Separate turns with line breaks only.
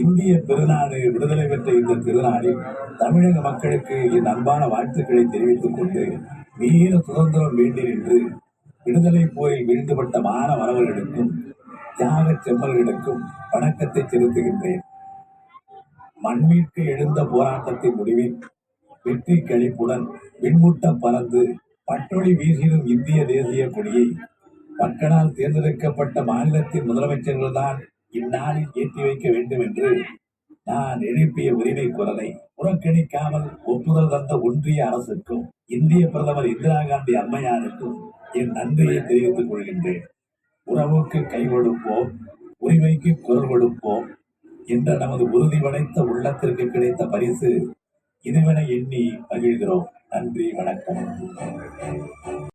இந்திய பெருநாடு விடுதலை பெற்ற இந்த திருநாளில் தமிழக மக்களுக்கு என் அன்பான வாழ்த்துக்களை தெரிவித்துக் கொண்டு வீர சுதந்திரம் வேண்டி நின்று விடுதலை போரில் வீழ்ந்துபட்ட மாணவர்களுக்கும் தியாக செம்மல்களுக்கும் வணக்கத்தை செலுத்துகின்றேன். மண்மீட்க எழுந்த போராட்டத்தின் முடிவில் வெற்றி கழிப்புடன் விண்முட்ட பறந்து பட்டொளி வீசிடும் இந்திய தேசிய கொடியை மக்களால் தேர்ந்தெடுக்கப்பட்ட மாநிலத்தின் முதலமைச்சர்கள் தான் இந்நாளில் ஏற்றி வைக்க வேண்டும் என்று நான் எழுப்பிய உரிமை குரலை புறக்கணிக்காமல் ஒப்புதல் தந்த ஒன்றிய அரசுக்கும் இந்திய பிரதமர் இந்திரா காந்தி அம்மையாருக்கும் என் நன்றியை தெரிவித்துக் கொள்கின்றேன். உறவுக்கு கை கொடுப்போம், உரிமைக்கு குரல் கொடுப்போம் என்ற நமது உறுதி படைத்த உள்ளத்திற்கு கிடைத்த பரிசு இதுவென எண்ணி மகிழ்கிறோம். நன்றி, வணக்கம்.